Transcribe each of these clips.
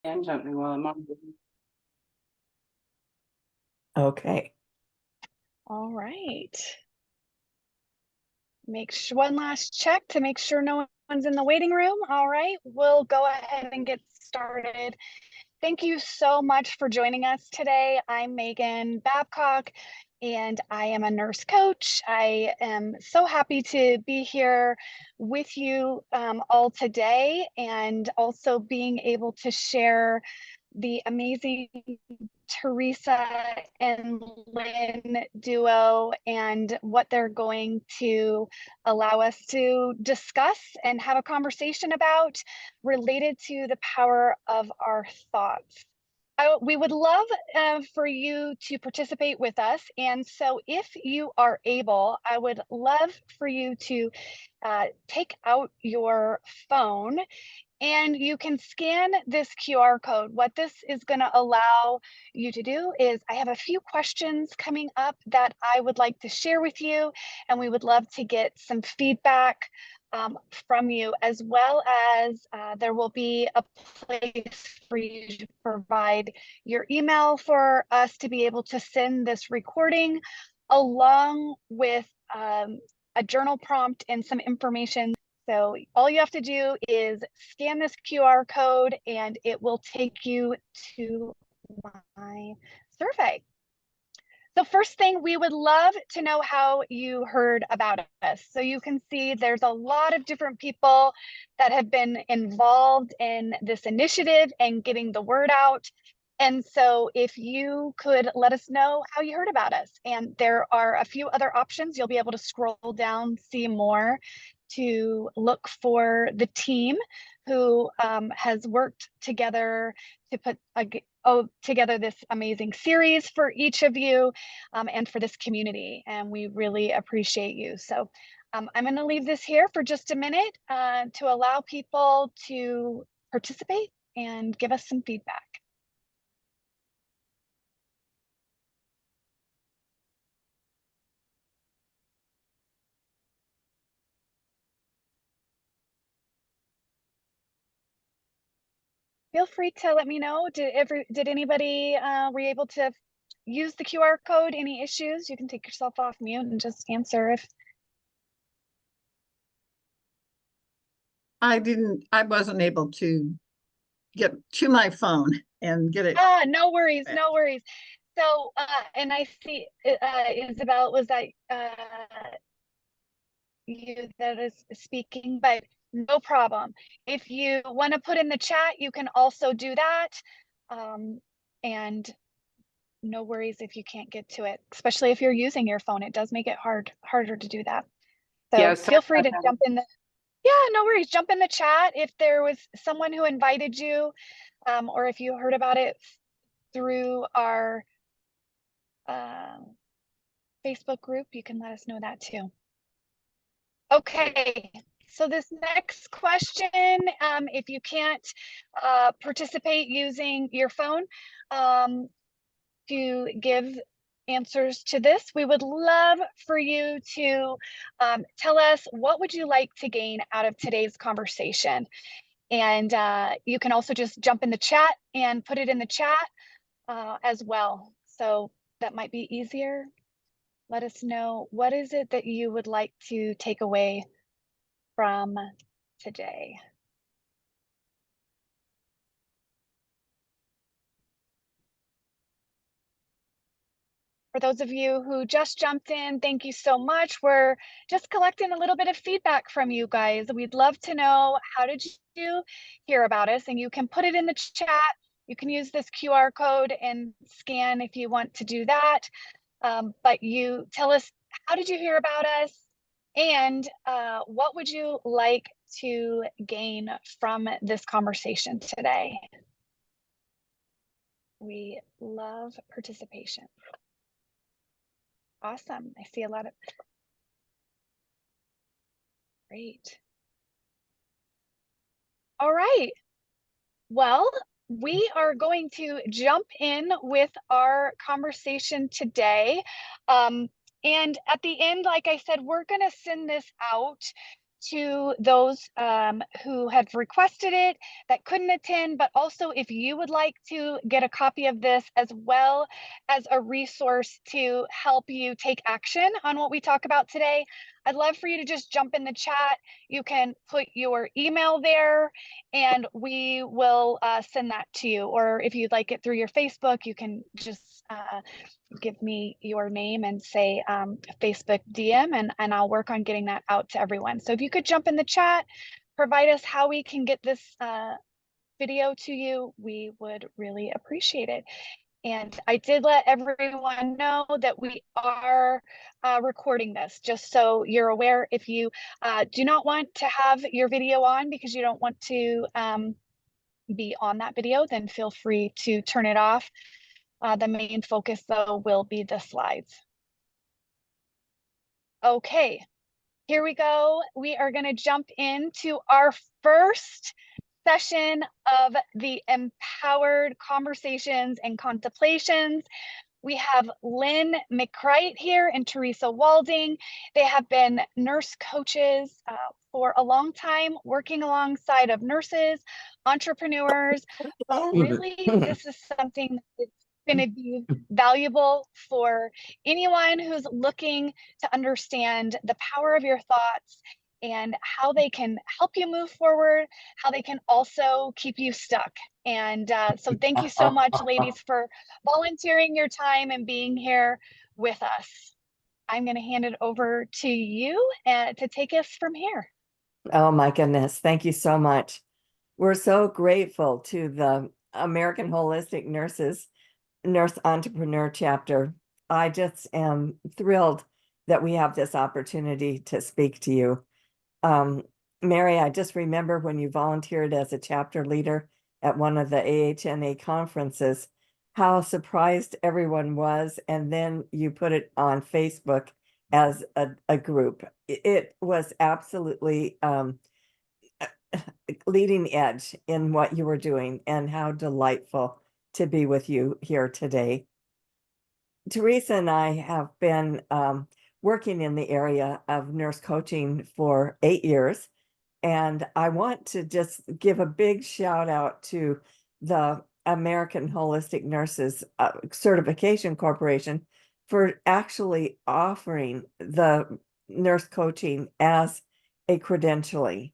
Gently while I'm on. Okay. All right. Make sure one last check to make sure no one's in the waiting room. All right, we'll go ahead and get started. Thank you so much for joining us today. I'm Megan Babcock, and I am a nurse coach. I am so happy to be here with you all today, and also being able to share the amazing Teresa and Lynn duo and what they're going to allow us to discuss and have a conversation about related to the power of our thoughts. We would love for you to participate with us. And so if you are able, I would love for you to take out your phone and you can scan this QR code. What this is going to allow you to do is I have a few questions coming up that I would like to share with you, and we would love to get some feedback from you, as well as there will be a place for you to provide your email for us to be able to send this recording along with a journal prompt and some information. So all you have to do is scan this QR code and it will take you to my survey. The first thing, we would love to know how you heard about us. So you can see there's a lot of different people that have been involved in this initiative and getting the word out. And so if you could let us know how you heard about us. And there are a few other options. You'll be able to scroll down, see more, to look for the team who has worked together to put together this amazing series for each of you and for this community. And we really appreciate you. So I'm going to leave this here for just a minute to allow people to participate and give us some feedback. Feel free to let me know. Did anybody were you able to use the QR code? Any issues? You can take yourself off mute and just answer if. I wasn't able to get to my phone and get it. No worries, no worries. So, and I see Isabel, was that you that is speaking, but no problem. If you want to put in the chat, you can also do that. And no worries if you can't get to it, especially if you're using your phone. It does make it harder to do that. So Yeah, feel free to jump in yeah, no worries. Jump in the chat if there was someone who invited you, or if you heard about it through our Facebook group, you can let us know that too. Okay, so this next question, if you can't participate using your phone to give answers to this, we would love for you to tell us what would you like to gain out of today's conversation. And you can also just jump in the chat and put it in the chat as well. So that might be easier. Let us know, what is it that you would like to take away from today? For those of you who just jumped in, thank you so much. We're just collecting a little bit of feedback from you guys. We'd love to know, how did you hear about us? And you can put it in the chat. You can use this QR code and scan if you want to do that. But you tell us, how did you hear about us? And what would you like to gain from this conversation today? We love participation. Awesome. I see a lot of great. All right. Well, we are going to jump in with our conversation today. And at the end, like I said, we're going to send this out to those who have requested it that couldn't attend, but also if you would like to get a copy of this as well as a resource to help you take action on what we talk about today, I'd love for you to just jump in the chat. You can put your email there and we will send that to you. Or if you'd like it through your Facebook, you can just give me your name and say Facebook DM, and I'll work on getting that out to everyone. So if you could jump in the chat, provide us how we can get this video to you, we would really appreciate it. And I did let everyone know that we are recording this, just so you're aware. If you do not want to have your video on because you don't want to be on that video, then feel free to turn it off. The main focus, though, will be the slides. Okay, here we go. We are going to jump into our first session of the Empowered Conversations and Contemplations. We have Lynn McCright here and Teresa Walding. They have been nurse coaches for a long time, working alongside of nurses, entrepreneurs. But really, this is something that's going to be valuable for anyone who's looking to understand the power of your thoughts and how they can help you move forward, how they can also keep you stuck. And so thank you so much, ladies, for volunteering your time and being here with us. I'm going to hand it over to you to take us from here. Oh my goodness. Thank you so much. We're so grateful to the American Holistic Nurse Entrepreneur Chapter. I just am thrilled that we have this opportunity to speak to you. Mary, I just remember when you volunteered as a chapter leader at one of the AHNA conferences, how surprised everyone was. And then you put it on Facebook as a group. It was absolutely leading edge in what you were doing, and how delightful to be with you here today. Teresa and I have been working in the area of nurse coaching for 8 years. And I want to just give a big shout out to the American Holistic Nurses Certification Corporation for actually offering the nurse coaching as a credentialing.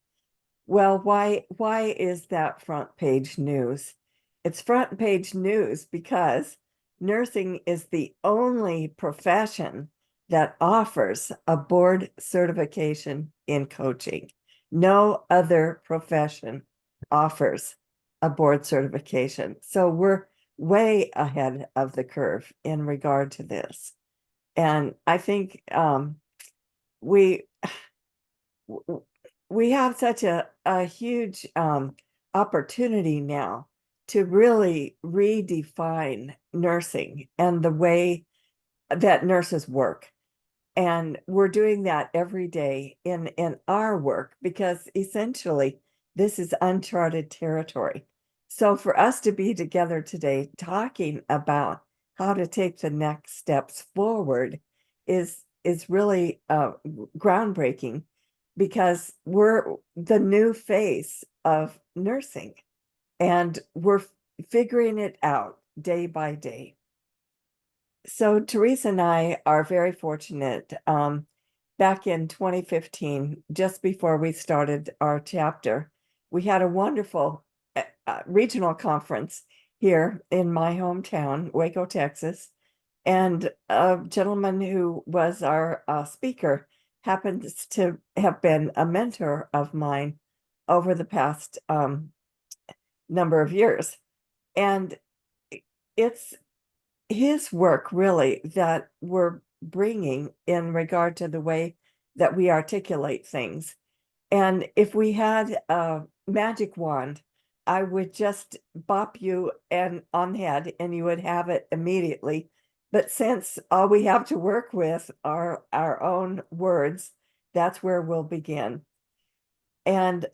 Well, why is that front page news? It's front page news because nursing is the only profession that offers a board certification in coaching. No other profession offers a board certification. So we're way ahead of the curve in regard to this. And I think we have such a huge opportunity now to really redefine nursing and the way that nurses work. And we're doing that every day in our work, because essentially this is uncharted territory. So for us to be together today talking about how to take the next steps forward is really groundbreaking, because we're the new face of nursing and we're figuring it out day by day. So Teresa and I are very fortunate. Back in 2015, just before we started our chapter, we had a wonderful regional conference here in my hometown, Waco, Texas. And a gentleman who was our speaker happens to have been a mentor of mine over the past number of years. And it's his work really that we're bringing in regard to the way that we articulate things. And if we had a magic wand, I would just bop you on the head and you would have it immediately. But since all we have to work with are our own words, that's where we'll begin. And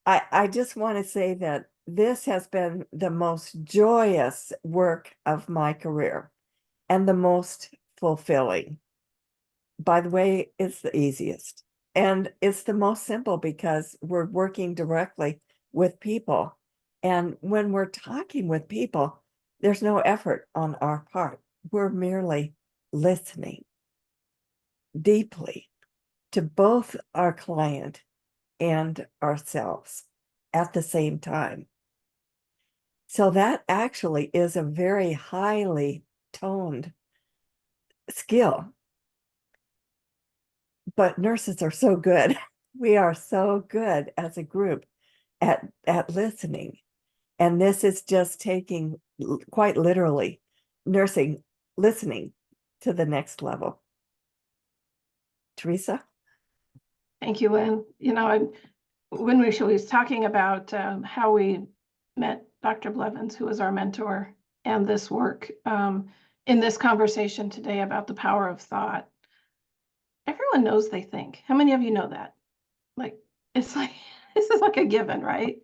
I just want to say that this has been the most joyous work of my career and the most fulfilling. By the way, it's the easiest. And it's the most simple because we're working directly with people. And when we're talking with people, there's no effort on our part. We're merely listening deeply to both our client and ourselves at the same time. So that actually is a very highly toned skill. But nurses are so good. We are so good as a group at listening. And this is just taking quite literally nursing, listening to the next level. Teresa? Thank you, Lynn. You know, when we was talking about how we met Dr. Blevins, who was our mentor, and this work in this conversation today about the power of thought, everyone knows they think. How many of you know that? Like, it's like, this is like a given, right?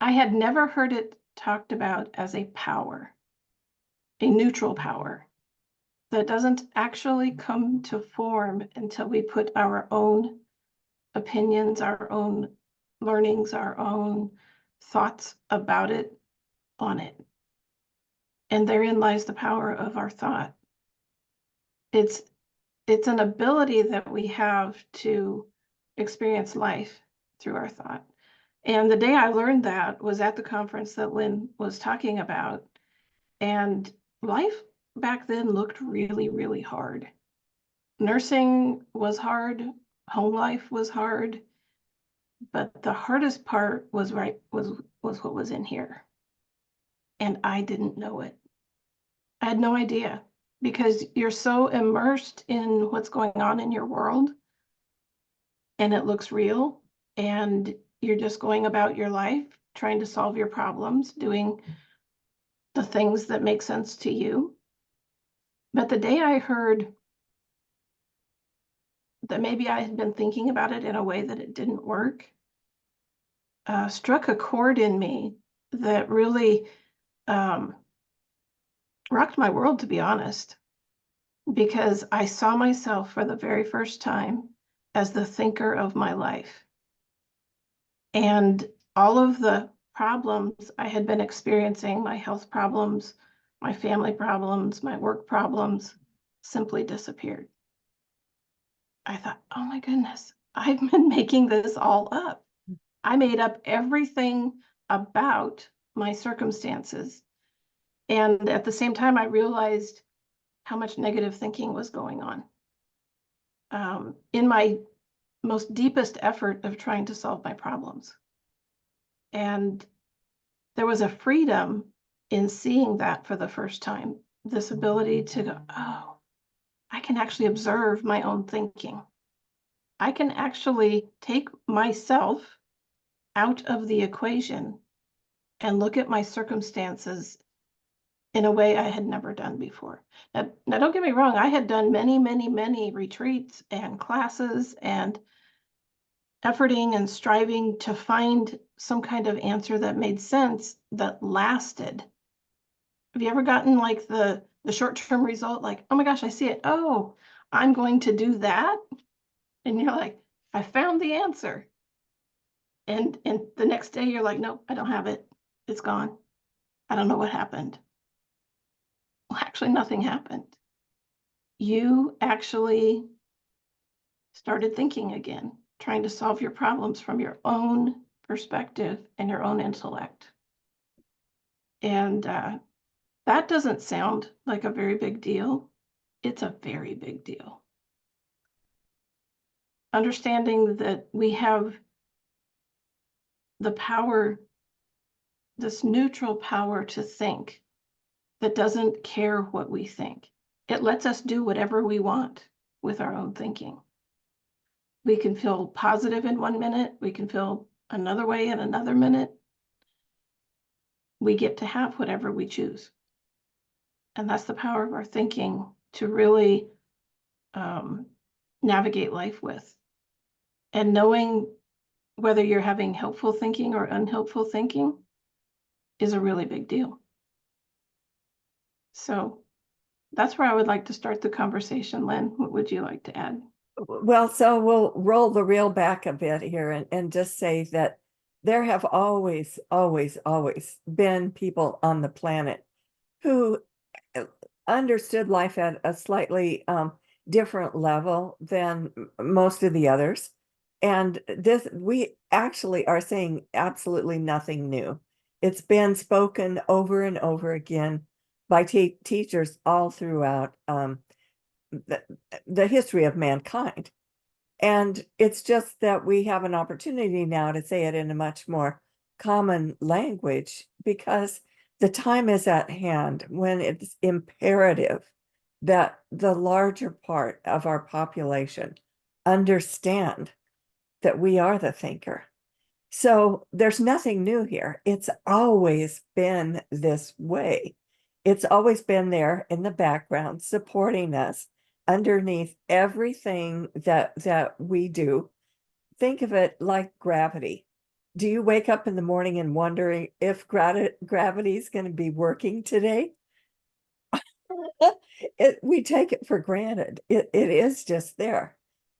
I had never heard it talked about as a power, a neutral power that doesn't actually come to form until we put our own opinions, our own learnings, our own thoughts about it on it. And therein lies the power of our thought. It's an ability that we have to experience life through our thought. And the day I learned that was at the conference that Lynn was talking about. And life back then looked really, really hard. Nursing was hard, home life was hard, but the hardest part was what was in here. And I didn't know it. I had no idea, because you're so immersed in what's going on in your world and it looks real, and you're just going about your life trying to solve your problems, doing the things that make sense to you. But the day I heard that maybe I had been thinking about it in a way that it didn't work, struck a chord in me that really rocked my world, to be honest, because I saw myself for the very first time as the thinker of my life. And all of the problems I had been experiencing, my health problems, my family problems, my work problems, simply disappeared. I thought, oh my goodness, I've been making this all up. I made up everything about my circumstances. And at the same time, I realized how much negative thinking was going on. In my most deepest effort of trying to solve my problems. And there was a freedom in seeing that for the first time, this ability to go, oh, I can actually observe my own thinking. I can actually take myself out of the equation and look at my circumstances in a way I had never done before. Now don't get me wrong, I had done many, many, many retreats and classes and efforting and striving to find some kind of answer that made sense, that lasted. Have you ever gotten like the short-term result, like, oh my gosh, I see it. Oh, I'm going to do that. And you're like, I found the answer. And the next day you're like, nope, I don't have it. It's gone. I don't know what happened. Well, actually, nothing happened. You actually started thinking again, trying to solve your problems from your own perspective and your own intellect. And that doesn't sound like a very big deal. It's a very big deal. Understanding that we have the power, this neutral power to think that doesn't care what we think. It lets us do whatever we want with our own thinking. We can feel positive in 1 minute. We can feel another way in another minute. We get to have whatever we choose. And that's the power of our thinking to really navigate life with. And knowing whether you're having helpful thinking or unhelpful thinking is a really big deal. So that's where I would like to start the conversation. Lynn, what would you like to add? Well, so we'll roll the reel back a bit here and just say that there have always, always, always been people on the planet who understood life at a slightly different level than most of the others. And this, we actually are saying absolutely nothing new. It's been spoken over and over again by teachers all throughout the, the history of mankind. And it's just that we have an opportunity now to say it in a much more common language because the time is at hand when it's imperative that the larger part of our population understand that we are the thinker. So there's nothing new here. It's always been this way. It's always been there in the background, supporting us underneath everything that we do. Think of it like gravity. Do you wake up in the morning and wondering if gravity is going to be working today? We take it for granted. It is just there.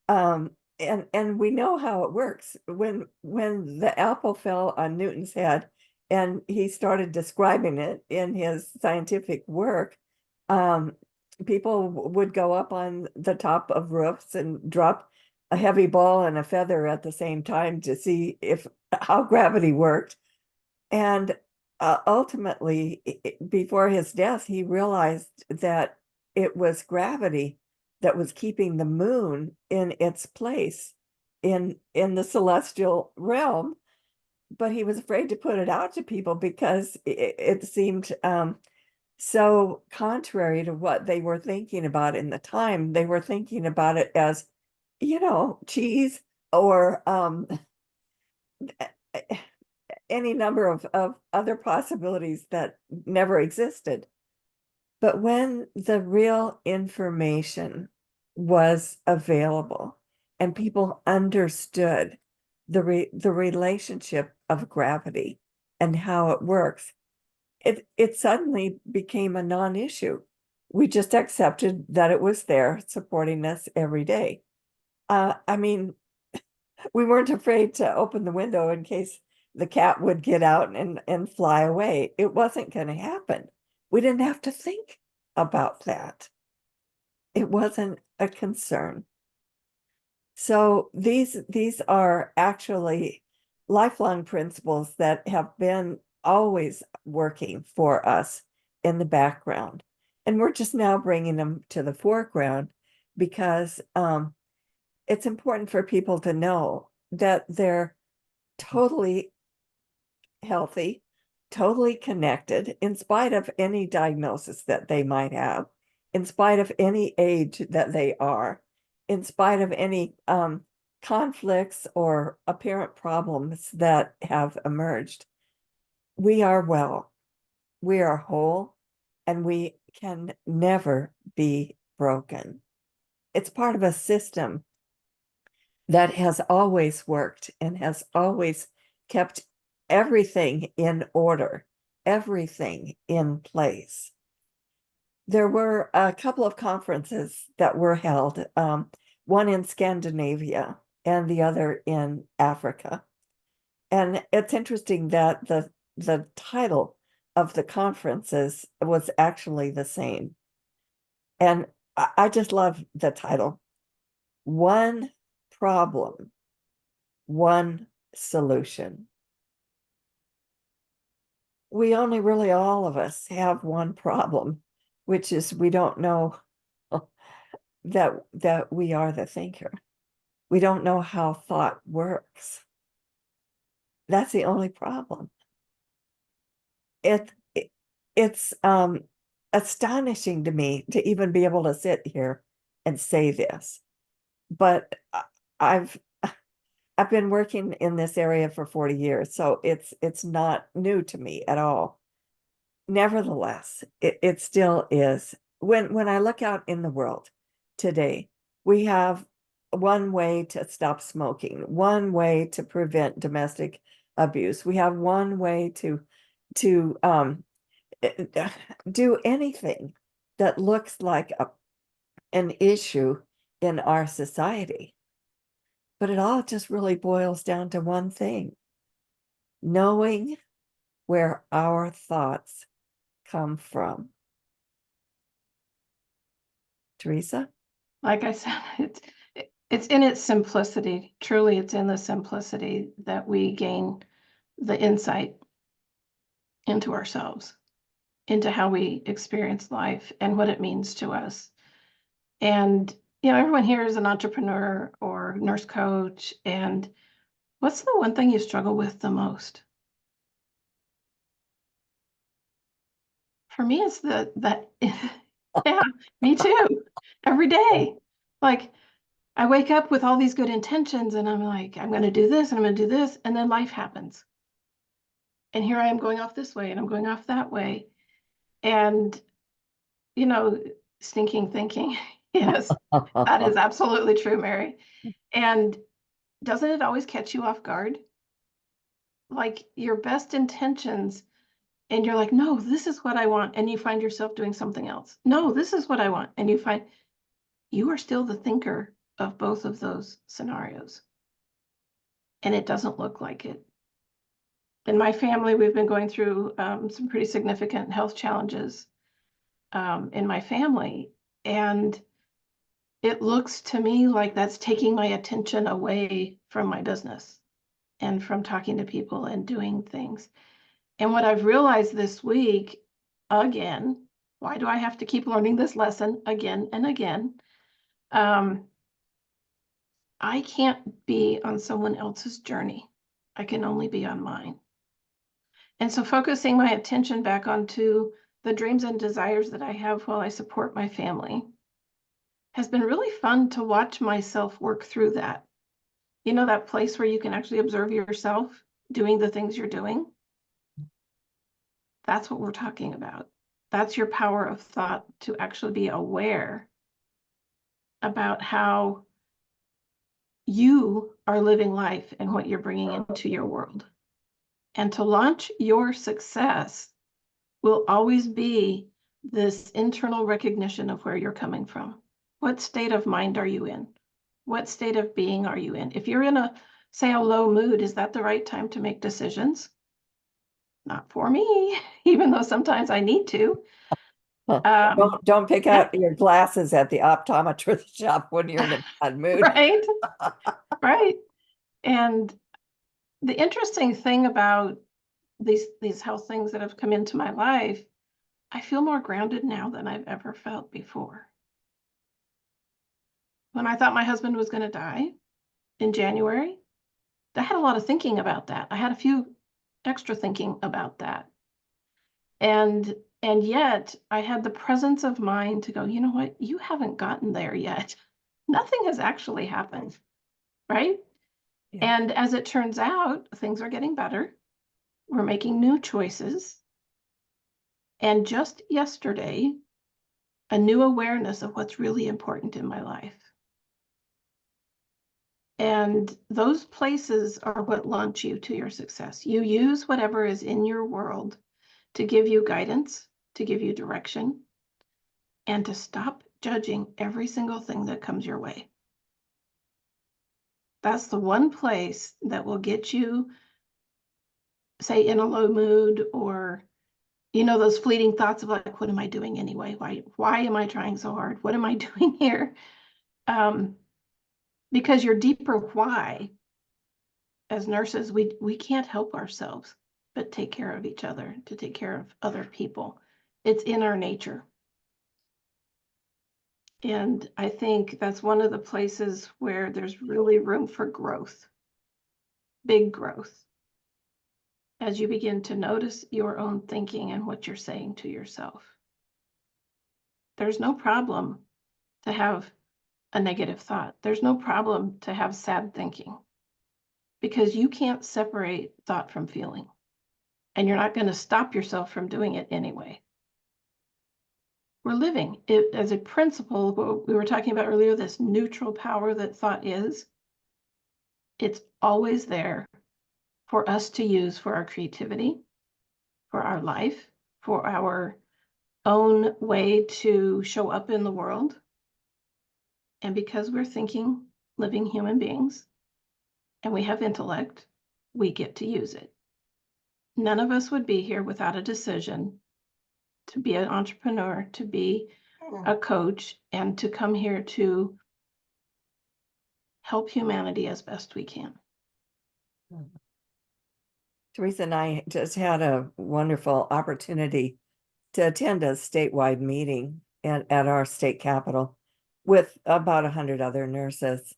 And we know how it works. When the apple fell on Newton's head and he started describing it in his scientific work, people would go up on the top of roofs and drop a heavy ball and a feather at the same time to see if how gravity worked. And ultimately, before his death, he realized that it was gravity that was keeping the moon in its place in the celestial realm. But he was afraid to put it out to people because it seemed so contrary to what they were thinking about in the time. They were thinking about it as, cheese or any number of other possibilities that never existed. But when the real information was available and people understood the relationship of gravity and how it works, it suddenly became a non-issue. We just accepted that it was there supporting us every day. I mean, we weren't afraid to open the window in case the cat would get out and fly away. It wasn't going to happen. We didn't have to think about that. It wasn't a concern. So these are actually lifelong principles that have been always working for us in the background. And we're just now bringing them to the foreground because it's important for people to know that they're totally healthy, totally connected, in spite of any diagnosis that they might have, in spite of any age that they are, in spite of any conflicts or apparent problems that have emerged. We are well, we are whole, and we can never be broken. It's part of a system that has always worked and has always kept everything in order, everything in place. There were a couple of conferences that were held, one in Scandinavia and the other in Africa. And it's interesting that the title of the conferences was actually the same. And I just love the title. One problem, one solution. We only really, all of us have one problem, which is we don't know that we are the thinker. We don't know how thought works. That's the only problem. It's astonishing to me to even be able to sit here and say this, but I've been working in this area for 40 years, so it's not new to me at all. Nevertheless, it still is. When I look out in the world today, we have one way to stop smoking, one way to prevent domestic abuse. We have one way to do anything that looks like an issue in our society. But it all just really boils down to one thing: knowing where our thoughts come from. Teresa? Like I said, it's in its simplicity. Truly, it's in the simplicity that we gain the insight into ourselves, into how we experience life and what it means to us. And, everyone here is an entrepreneur or nurse coach. And what's the one thing you struggle with the most? For me, it's that, yeah, me too. Every day. Like, I wake up with all these good intentions and I'm like, I'm going to do this and I'm going to do this. And then life happens. And here I am going off this way and I'm going off that way. And, stinking thinking. Yes, that is absolutely true, Mary. And doesn't it always catch you off guard? Like your best intentions, and you're like, no, this is what I want. And you find yourself doing something else. No, this is what I want. And you find you are still the thinker of both of those scenarios. And it doesn't look like it. In my family, we've been going through some pretty significant health challenges in my family. And it looks to me like that's taking my attention away from my business and from talking to people and doing things. And what I've realized this week, again, why do I have to keep learning this lesson again and again? I can't be on someone else's journey. I can only be on mine. And so focusing my attention back onto the dreams and desires that I have while I support my family has been really fun to watch myself work through that. That place where you can actually observe yourself doing the things you're doing. That's what we're talking about. That's your power of thought, to actually be aware about how you are living life and what you're bringing into your world. And to launch your success will always be this internal recognition of where you're coming from. What state of mind are you in? What state of being are you in? If you're in a low mood, is that the right time to make decisions? Not for me, even though sometimes I need to. Don't pick out your glasses at the optometrist shop when you're in a bad mood. Right, right. And the interesting thing about these health things that have come into my life, I feel more grounded now than I've ever felt before. When I thought my husband was going to die in January, I had a lot of thinking about that. I had a few extra thinking about that. And yet I had the presence of mind to go, you know what? You haven't gotten there yet. Nothing has actually happened, right? Yeah. And as it turns out, things are getting better. We're making new choices. And just yesterday, a new awareness of what's really important in my life. And those places are what launch you to your success. You use whatever is in your world to give you guidance, to give you direction, and to stop judging every single thing that comes your way. That's the one place that will get you, say, in a low mood, or those fleeting thoughts of like, what am I doing anyway? Why am I trying so hard? What am I doing here? Because your deeper why, as nurses, we can't help ourselves but take care of each other, to take care of other people. It's in our nature. And I think that's one of the places where there's really room for growth, big growth, as you begin to notice your own thinking and what you're saying to yourself. There's no problem to have a negative thought. There's no problem to have sad thinking, because you can't separate thought from feeling, and you're not going to stop yourself from doing it anyway. We're living it as a principle. What we were talking about earlier, this neutral power that thought is, it's always there for us to use for our creativity, for our life, for our own way to show up in the world. And because we're thinking, living human beings, and we have intellect, we get to use it. None of us would be here without a decision to be an entrepreneur, to be a coach, and to come here to help humanity as best we can. Teresa and I just had a wonderful opportunity to attend a statewide meeting at our state capitol with about 100 other nurses.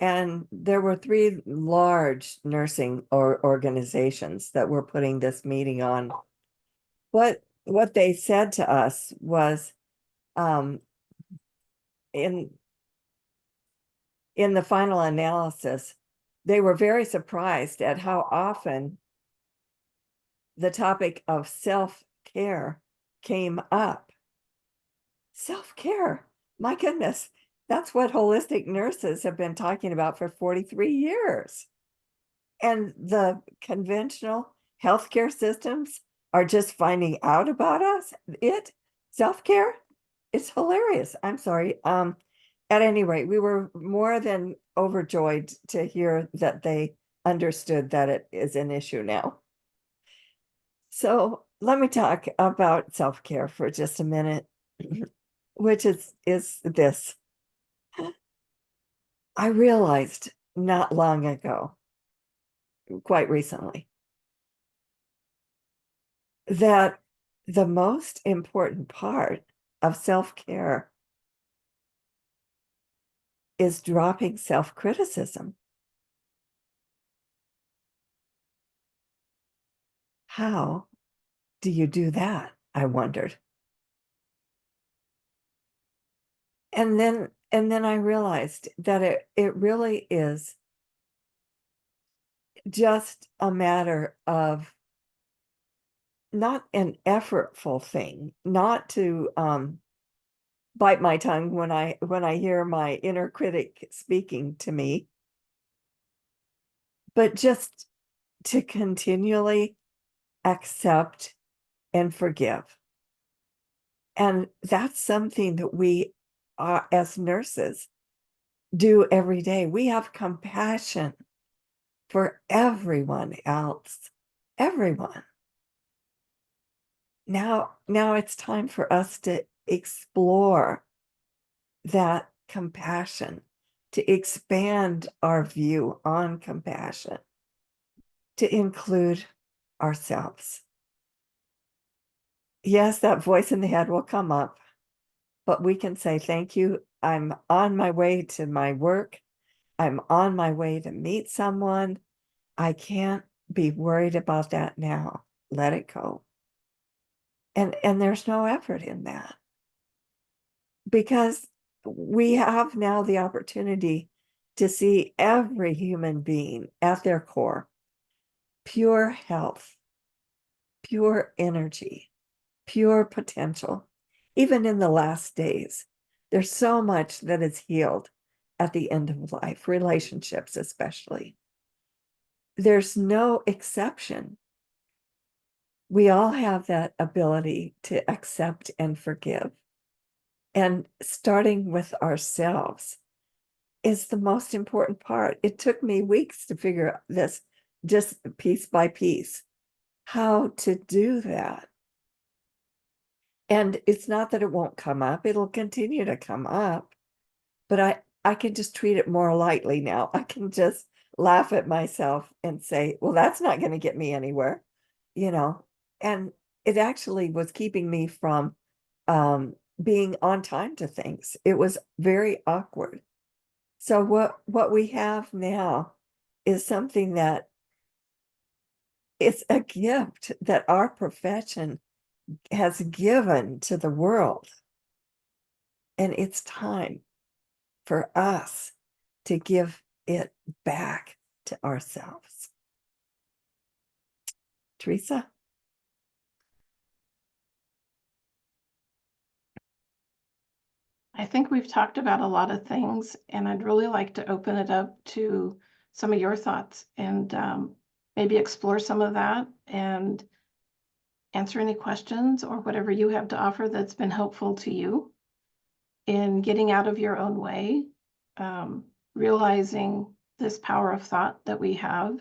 And there were 3 large nursing organizations that were putting this meeting on. What they said to us was, in the final analysis, they were very surprised at how often the topic of self-care came up. Self-care, my goodness, that's what holistic nurses have been talking about for 43 years. And the conventional healthcare systems are just finding out about self-care. It's hilarious. I'm sorry. At any rate, we were more than overjoyed to hear that they understood that it is an issue now. So let me talk about self-care for just a minute, which is this. I realized not long ago, quite recently, that the most important part of self-care is dropping self-criticism. How do you do that? I wondered. And then I realized that it really is just a matter of not an effortful thing, not to bite my tongue when I hear my inner critic speaking to me, but just to continually accept and forgive. And that's something that we as nurses do every day. We have compassion for everyone else, everyone. Now it's time for us to explore that compassion, to expand our view on compassion, to include ourselves. Yes, that voice in the head will come up, but we can say, thank you. I'm on my way to my work. I'm on my way to meet someone. I can't be worried about that now. Let it go. And there's no effort in that, because we have now the opportunity to see every human being at their core, pure health, pure energy, pure potential. Even in the last days, there's so much that is healed at the end of life, relationships especially. There's no exception. We all have that ability to accept and forgive. And starting with ourselves is the most important part. It took me weeks to figure out this, just piece by piece, how to do that. And it's not that it won't come up, it'll continue to come up, but I can just treat it more lightly now. I can just laugh at myself and say, well, that's not going to get me anywhere, and it actually was keeping me from being on time to things. It was very awkward. So what we have now is something that it's a gift that our profession has given to the world. And it's time for us to give it back to ourselves. Teresa? I think we've talked about a lot of things, and I'd really like to open it up to some of your thoughts and maybe explore some of that and answer any questions or whatever you have to offer that's been helpful to you. in getting out of your own way, realizing this power of thought that we have,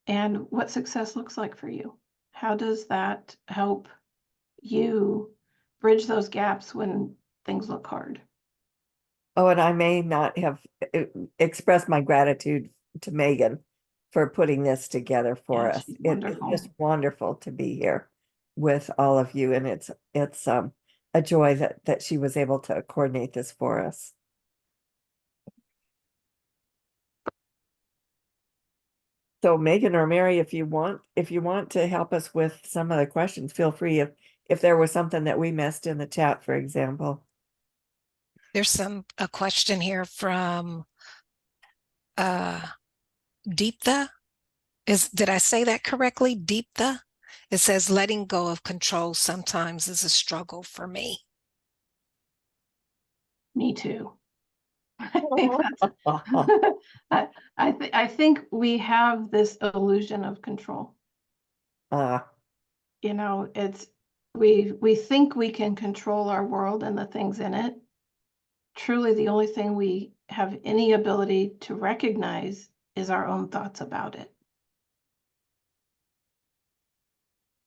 and what success looks like for you. How does that help you bridge those gaps when things look hard? Oh, and I may not have expressed my gratitude to Megan for putting this together for Yeah, us. she's It's wonderful. just wonderful to be here with all of you, and it's a joy that she was able to coordinate this for us. So Megan or Mary, if you want to help us with some of the questions, feel free if there was something that we missed in the chat, for example. There's a question here from Deeptha. Did I say that correctly? Deeptha? It says letting go of control sometimes is a struggle for me. Me too. I think that's, I think we have this illusion of control. You know, we think we can control our world and the things in it. Truly, the only thing we have any ability to recognize is our own thoughts about it.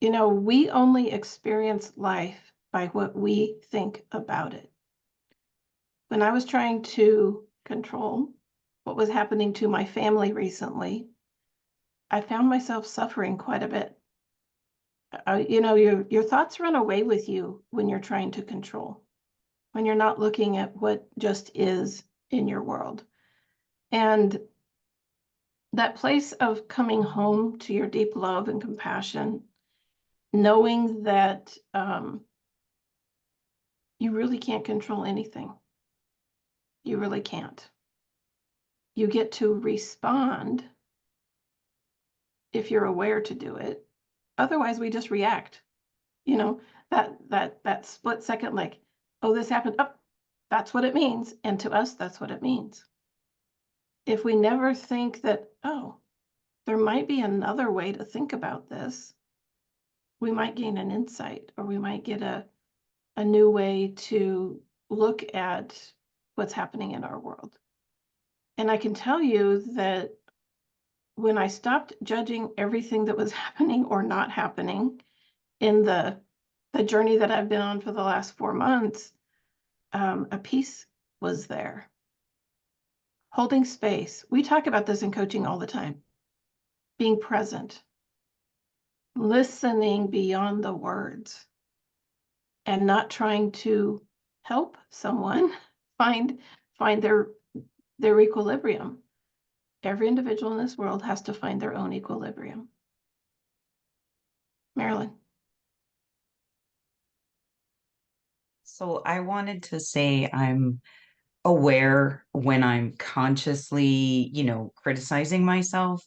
You know, we only experience life by what we think about it. When I was trying to control what was happening to my family recently, I found myself suffering quite a bit. You know, your thoughts run away with you when you're trying to control, when you're not looking at what just is in your world. And that place of coming home to your deep love and compassion, knowing that you really can't control anything. You really can't. You get to respond if you're aware to do it. Otherwise, we just react. You know, that split second, like, oh, this happened. Oh, that's what it means. And to us, that's what it means. If we never think that, oh, there might be another way to think about this, we might gain an insight, or we might get a new way to look at what's happening in our world. And I can tell you that when I stopped judging everything that was happening or not happening in the journey that I've been on for the last 4 months, a peace was there. Holding space. We talk about this in coaching all the time. Being present, listening beyond the words, and not trying to help someone find their equilibrium. Every individual in this world has to find their own equilibrium. Marilyn. So I wanted to say I'm aware when I'm consciously, criticizing myself.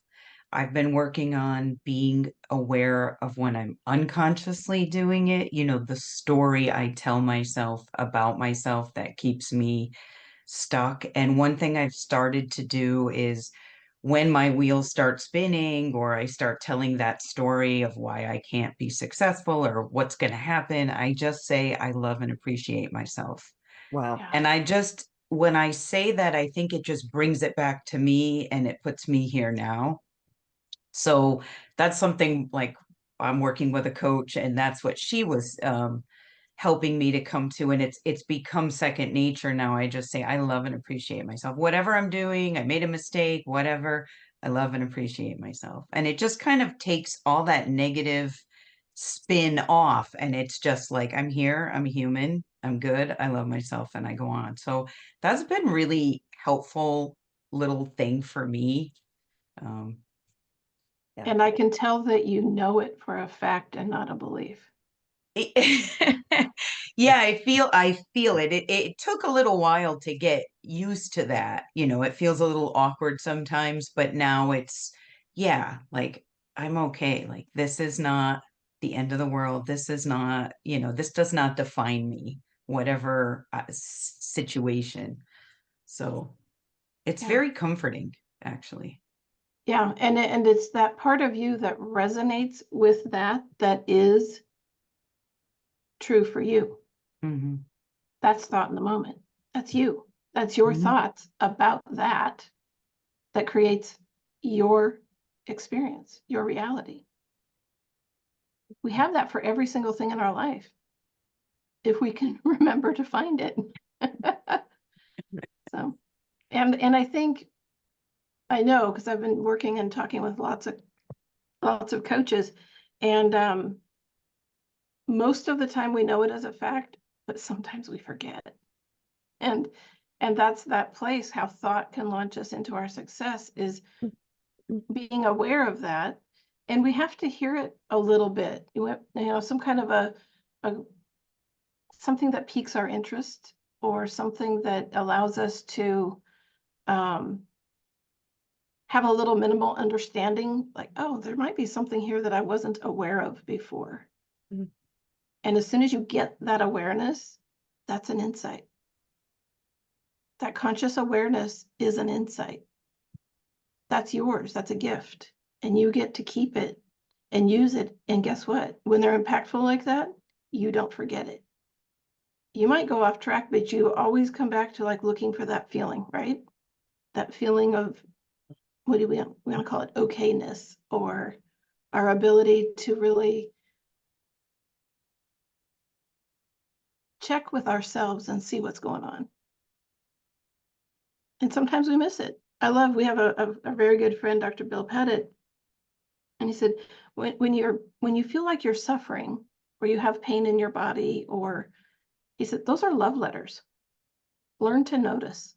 I've been working on being aware of when I'm unconsciously doing it, the story I tell myself about myself that keeps me stuck. And one thing I've started to do is when my wheels start spinning or I start telling that story of why I can't be successful or what's going to happen, I just say, I love and appreciate myself. Wow. Yeah. And when I say that, I think it just brings it back to me and it puts me here now. So that's something like I'm working with a coach, and that's what she was helping me to come to. And it's become second nature now. I just say, I love and appreciate myself. Whatever I'm doing, I made a mistake, whatever, I love and appreciate myself. And it just kind of takes all that negative spin off. And it's just like, I'm here, I'm human, I'm good, I love myself, and I go on. So that's been really helpful little thing for me. Yeah. And I can tell that you know it for a fact and not a belief. Yeah, I feel it. It took a little while to get used to that. It feels a little awkward sometimes, but now yeah, like I'm okay. Like this is not the end of the world. This is not, this does not define me, whatever situation. So it's Yeah. very comforting, actually. Yeah, and it's that part of you that resonates with that is true for you. Mm-hmm. That's thought in the moment. That's you. That's your Mhm. thoughts about that that creates your experience, your reality. We have that for every single thing in our life, if we can remember to find it. So, and I think, I know, because I've been working and talking with lots of coaches, and most of the time we know it as a fact, but sometimes we forget. And that's that place, how thought can launch us into our success, is being aware of that. And we have to hear it a little bit. Some kind of a something that piques our interest, or something that allows us to have a little minimal understanding, like, oh, there might be something here that I wasn't aware of before. Mhm. And as soon as you get that awareness, that's an insight. That conscious awareness is an insight. That's yours. That's a gift. And you get to keep it and use it. And guess what? When they're impactful like that, you don't forget it. You might go off track, but you always come back to, like, looking for that feeling, right? That feeling of, what do we want to call it? Okayness, or our ability to really check with ourselves and see what's going on. And sometimes we miss it. We have a very good friend, Dr. Bill Pettit, and he said, when you feel like you're suffering, or you have pain in your body, or, he said, those are love letters. Learn to notice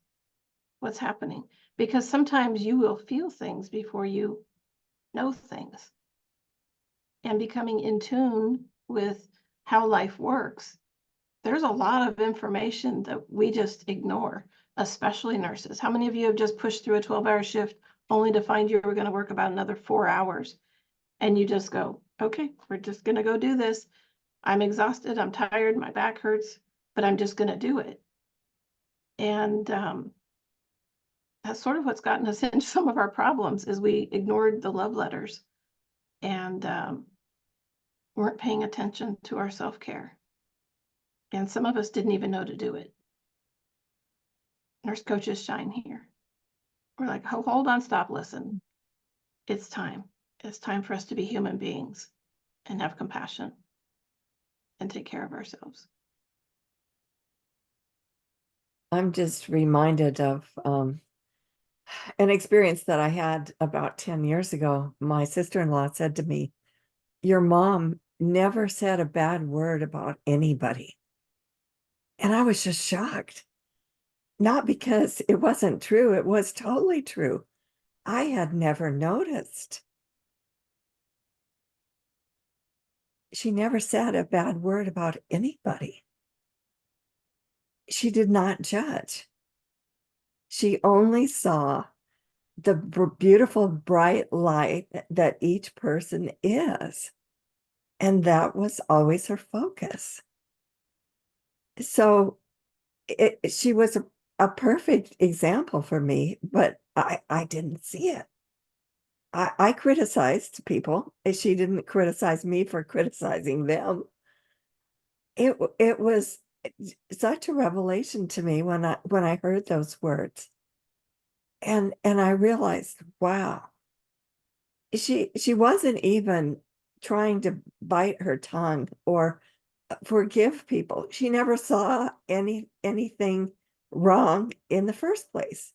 what's happening, because sometimes you will feel things before you know things. And becoming in tune with how life works, there's a lot of information that we just ignore, especially nurses. How many of you have just pushed through a 12-hour shift only to find you were going to work about another 4 hours? And you just go, okay, we're just going to go do this. I'm exhausted, I'm tired, my back hurts, but I'm just going to do it. And that's sort of what's gotten us into some of our problems, is we ignored the love letters and weren't paying attention to our self-care. And some of us didn't even know to do it. Nurse coaches shine here. We're like, oh, hold on, stop, listen. It's time. It's time for us to be human beings and have compassion and take care of ourselves. I'm just reminded of an experience that I had about 10 years ago. My sister-in-law said to me, your mom never said a bad word about anybody. And I was just shocked. Not because it wasn't true, it was totally true. I had never noticed. She never said a bad word about anybody. She did not judge. She only saw the beautiful, bright light that each person is. And that was always her focus. So she was a perfect example for me, but I didn't see it. I criticized people, and she didn't criticize me for criticizing them. It was such a revelation to me when I heard those words. And I realized, wow, she wasn't even trying to bite her tongue or forgive people. She never saw anything wrong in the first place.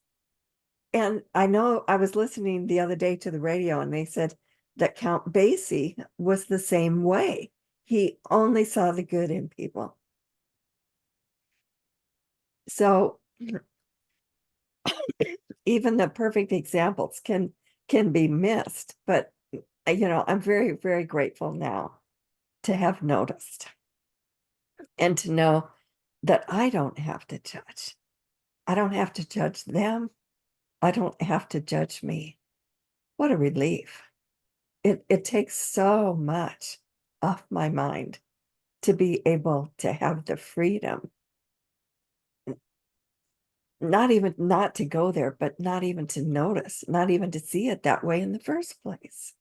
And I know I was listening the other day to the radio, and they said that Count Basie was the same way. He only saw the good in people. So even the perfect examples can be missed. But I'm very, very grateful now to have noticed and to know that I don't have to judge. I don't have to judge them. I don't have to judge me. What a relief. It takes so much off my mind to be able to have the freedom, not even not to go there, but not even to notice, not even to see it that way in the first place.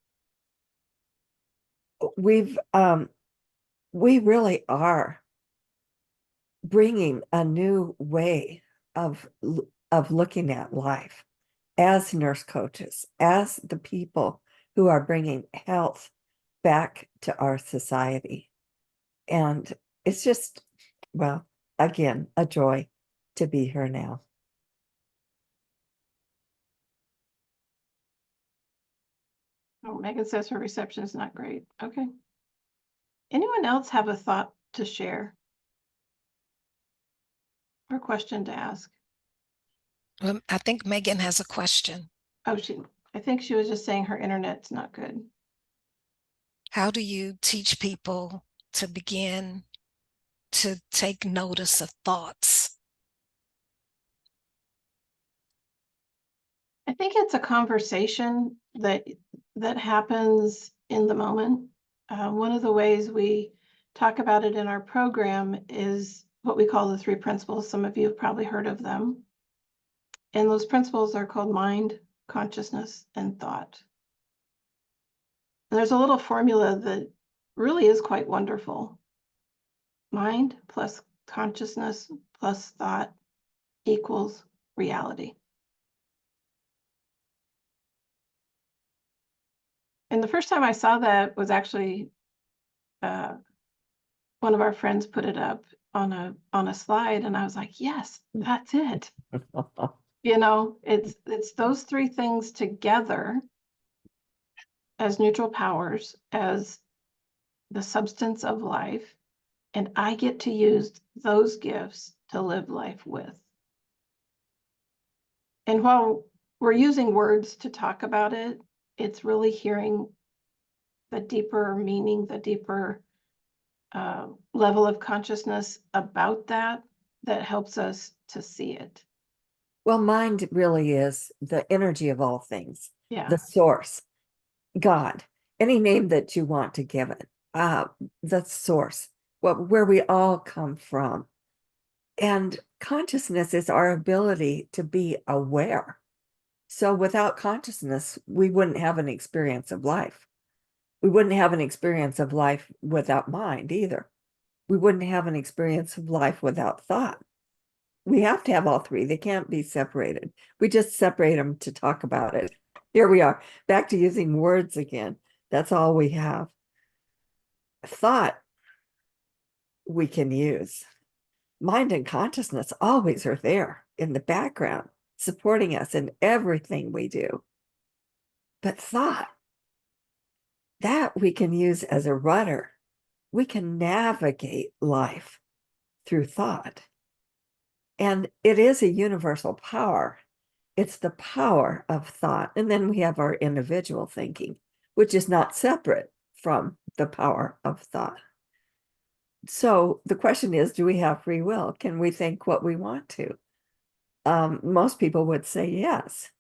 We really are bringing a new way of looking at life as nurse coaches, as the people who are bringing health back to our society. And it's just, well, again, a joy to be here now. Oh, Megan says her reception is not great. Okay. Anyone else have a thought to share? Or question to ask? I think Megan has a question. Oh, I think she was just saying her internet's not good. How do you teach people to begin to take notice of thoughts? I think it's a conversation that happens in the moment. One of the ways we talk about it in our program is what we call the 3 principles. Some of you have probably heard of them. And those principles are called mind, consciousness, and thought. And there's a little formula that really is quite wonderful. Mind plus consciousness plus thought equals reality. And the first time I saw that was actually one of our friends put it up on a slide, and I was like, yes, that's it. You know, it's those 3 things together as neutral powers, as the substance of life, and I get to use those gifts to live life with. And while we're using words to talk about it, it's really hearing the deeper meaning, the deeper level of consciousness about that helps us to see it. Well, mind really is the energy of all things, Yeah. the source, God, any name that you want to give it, the source, where we all come from. And consciousness is our ability to be aware. So without consciousness, we wouldn't have an experience of life. We wouldn't have an experience of life without mind either. We wouldn't have an experience of life without thought. We have to have all 3. They can't be separated. We just separate them to talk about it. Here we are, back to using words again. That's all we have. Thought we can use. Mind and consciousness always are there in the background, supporting us in everything we do. But thought, that we can use as a rudder. We can navigate life through thought. And it is a universal power. It's the power of thought. And then we have our individual thinking, which is not separate from the power of thought. So the question is, do we have free will? Can we think what we want to? Most people would say yes.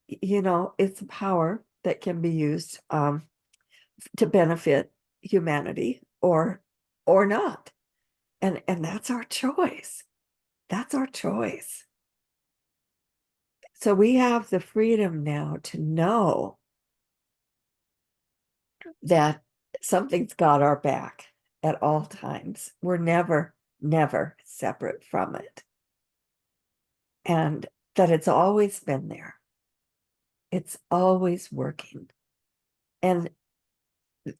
You know, it's a power that can be used to benefit humanity or not. And that's our choice. That's our choice. So we have the freedom now to know that something's got our back at all times. We're never separate from it. And that it's always been there. It's always working. And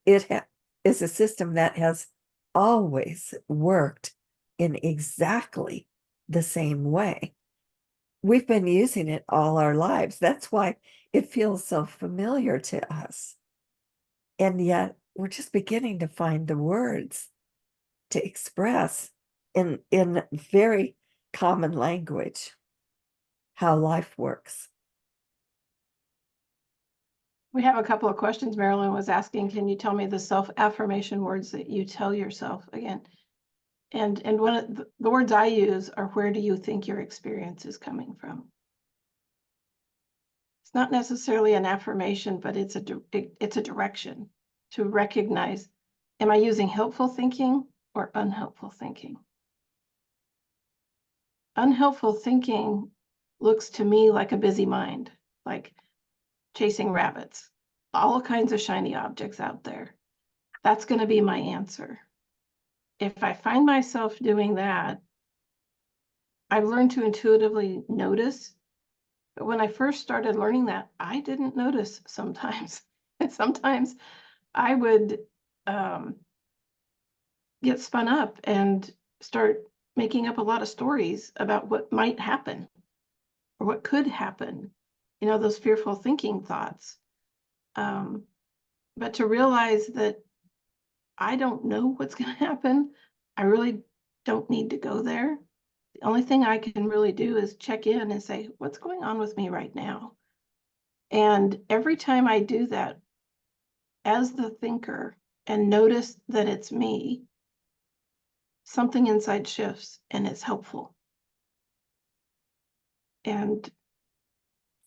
it is a system that has always worked in exactly the same way. We've been using it all our lives. That's why it feels so familiar to us. And yet we're just beginning to find the words to express in very common language how life works. We have a couple of questions. Marilyn was asking, can you tell me the self-affirmation words that you tell yourself again? And one of the words I use are, where do you think your experience is coming from? It's not necessarily an affirmation, but it's a direction to recognize, am I using helpful thinking or unhelpful thinking? Unhelpful thinking looks to me like a busy mind, like chasing rabbits, all kinds of shiny objects out there. That's going to be my answer. If I find myself doing that, I've learned to intuitively notice. But when I first started learning that, I didn't notice sometimes. And sometimes I would get spun up and start making up a lot of stories about what might happen or what could happen, you know, those fearful thinking thoughts. But to realize that I don't know what's going to happen, I really don't need to go there. The only thing I can really do is check in and say, what's going on with me right now? And every time I do that as the thinker and notice that it's me, something inside shifts and it's helpful. And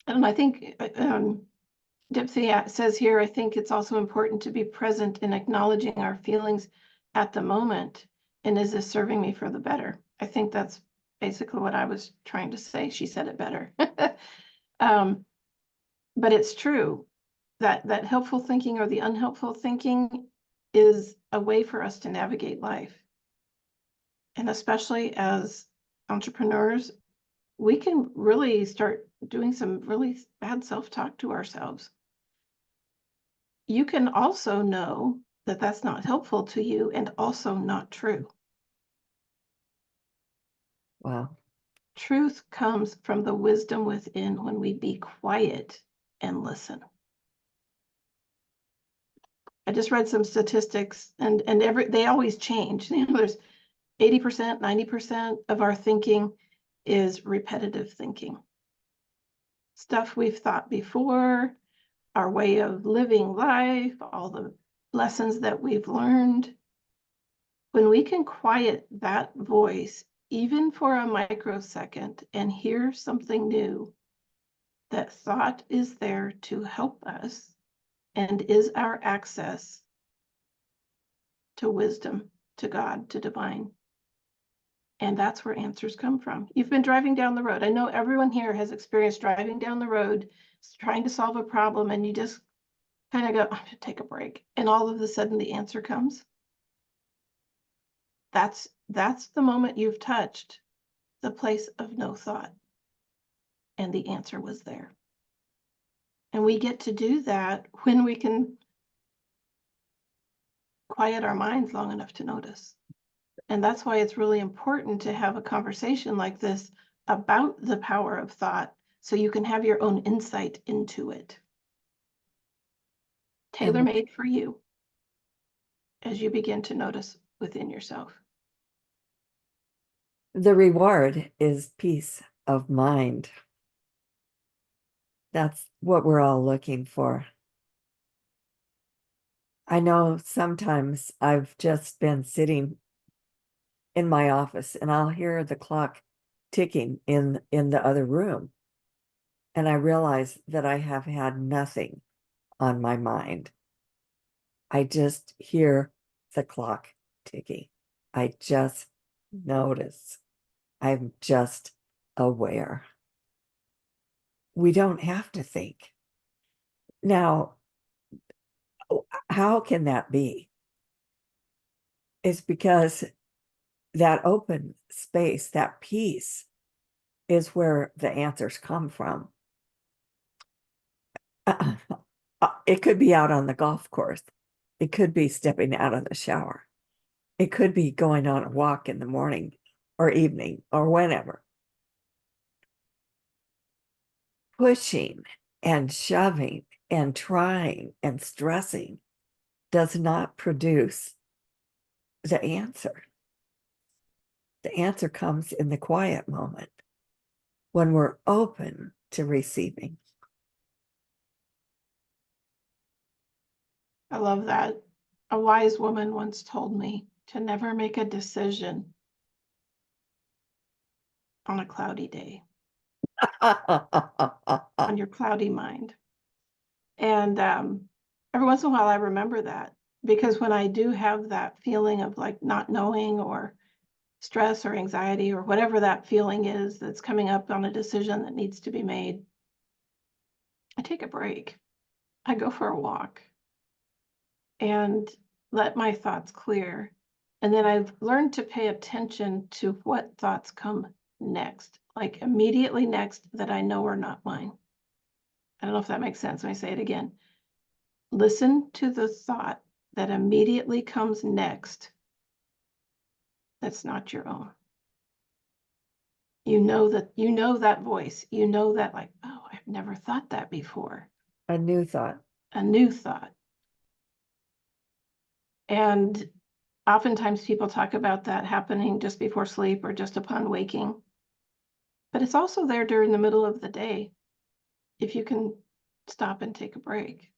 I think Dipsy says here, I think it's also important to be present in acknowledging our feelings at the moment. And is this serving me for the better? I think that's basically what I was trying to say. She said it better. But it's true that that helpful thinking or the unhelpful thinking is a way for us to navigate life. And especially as entrepreneurs, we can really start doing some really bad self-talk to ourselves. You can also know that that's not helpful to you and also not true. Wow. Truth comes from the wisdom within when we be quiet and listen. I just read some statistics and they always change. You know, there's 80%, 90% of our thinking is repetitive thinking. Stuff we've thought before, our way of living life, all the lessons that we've learned. When we can quiet that voice, even for a microsecond, and hear something new, that thought is there to help us and is our access to wisdom, to God, to divine. And that's where answers come from. You've been driving down the road. I know everyone here has experienced driving down the road, trying to solve a problem, and you just kind of go, I'm gonna take a break. And all of a sudden the answer comes. That's the moment you've touched the place of no thought. And the answer was there. And we get to do that when we can quiet our minds long enough to notice. And that's why it's really important to have a conversation like this about the power of thought, so you can have your own insight into it. Tailor-made for you as you begin to notice within yourself. The reward is peace of mind. That's what we're all looking for. I know sometimes I've just been sitting in my office and I'll hear the clock ticking in the other room. And I realize that I have had nothing on my mind. I just hear the clock ticking. I just notice. I'm just aware. We don't have to think. Now, how can that be? It's because that open space, that peace, is where the answers come from. It could be out on the golf course. It could be stepping out of the shower. It could be going on a walk in the morning or evening or whenever. Pushing and shoving and trying and stressing does not produce the answer. The answer comes in the quiet moment when we're open to receiving. I love that. A wise woman once told me to never make a decision on a cloudy day, on your cloudy mind. And every once in a while I remember that, because when I do have that feeling of like not knowing or stress or anxiety or whatever that feeling is that's coming up on a decision that needs to be made, I take a break. I go for a walk and let my thoughts clear. And then I've learned to pay attention to what thoughts come next, like immediately next, that I know are not mine. I don't know if that makes sense when I say it again. Listen to the thought that immediately comes next that's not your own. You know that voice, you know that, like, oh, I've never thought that before. A new thought. A new thought. And oftentimes people talk about that happening just before sleep or just upon waking. But it's also there during the middle of the day if you can stop and take a break.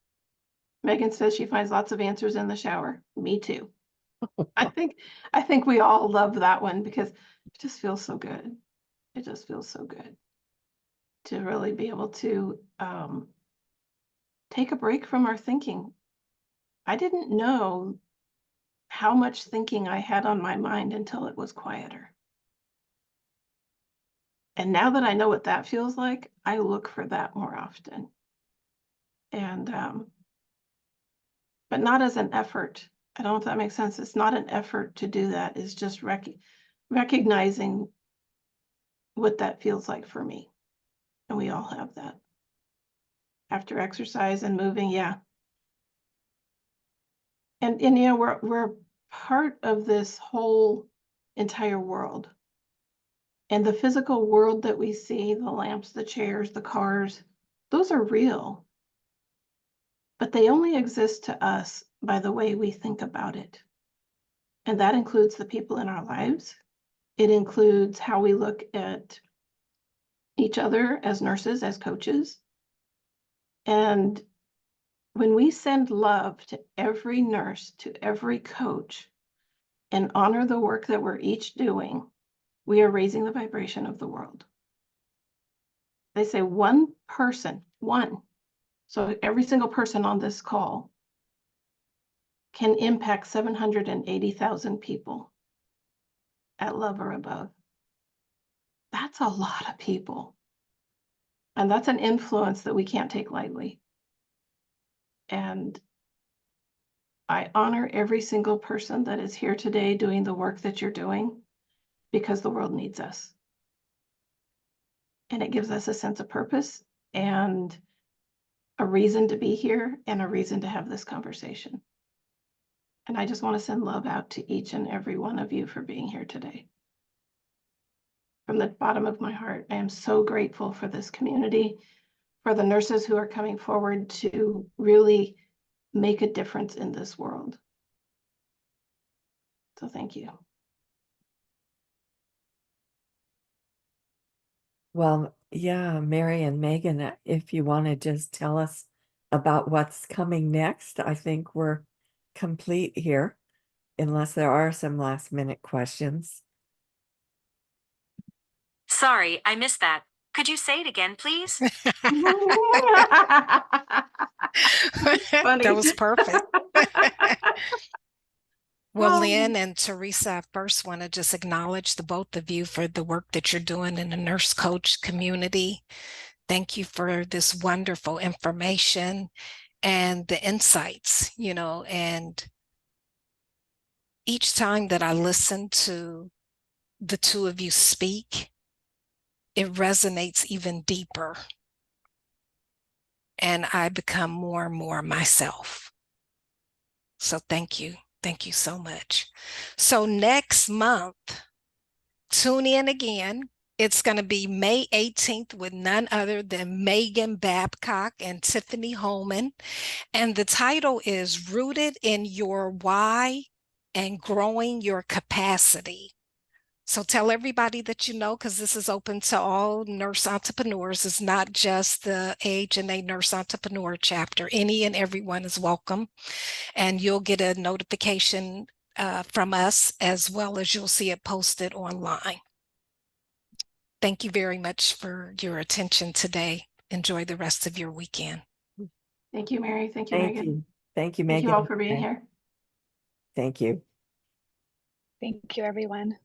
Megan says she finds lots of answers in the shower. Me too. I think we all love that one because it just feels so good. It just feels so good to really be able to take a break from our thinking. I didn't know how much thinking I had on my mind until it was quieter. And now that I know what that feels like, I look for that more often. And, but not as an effort. I don't know if that makes sense. It's not an effort to do that. It's just recognizing what that feels like for me. And we all have that. After exercise and moving, yeah. And you know, we're part of this whole entire world. And the physical world that we see, the lamps, the chairs, the cars, those are real. But they only exist to us by the way we think about it. And that includes the people in our lives. It includes how we look at each other as nurses, as coaches. And when we send love to every nurse, to every coach, and honor the work that we're each doing, we are raising the vibration of the world. They say one person, one. So every single person on this call can impact 780,000 people at love or above. That's a lot of people. And that's an influence that we can't take lightly. And I honor every single person that is here today doing the work that you're doing because the world needs us. And it gives us a sense of purpose and a reason to be here and a reason to have this conversation. And I just want to send love out to each and every one of you for being here today. From the bottom of my heart, I am so grateful for this community, for the nurses who are coming forward to really make a difference in this world. So thank you. Well, yeah, Mary and Megan, if you want to just tell us about what's coming next, I think we're complete here, unless there are some last minute questions. Sorry, I missed that. Could you say it again, please? Funny. That was perfect. Well, Oh. Lynn and Teresa, I first want to just acknowledge the both of you for the work that you're doing in the nurse coach community. Thank you for this wonderful information and the insights, you know, and each time that I listen to the two of you speak, it resonates even deeper. And I become more and more myself. So thank you. Thank you so much. So next month, tune in again. It's going to be May 18th with none other than Megan Babcock and Tiffany Holman. And the title is Rooted in Your Why and Growing Your Capacity. So tell everybody that you know, because this is open to all nurse entrepreneurs. It's not just the AHNA Nurse Entrepreneur chapter. Any and everyone is welcome. And you'll get a notification from us, as well as you'll see it posted online. Thank you very much for your attention today. Enjoy the rest of your weekend. Thank you, Mary. Thank you, Thank Megan. you. Thank you, Thank Megan. you all for being here. Thank you. Thank you, everyone.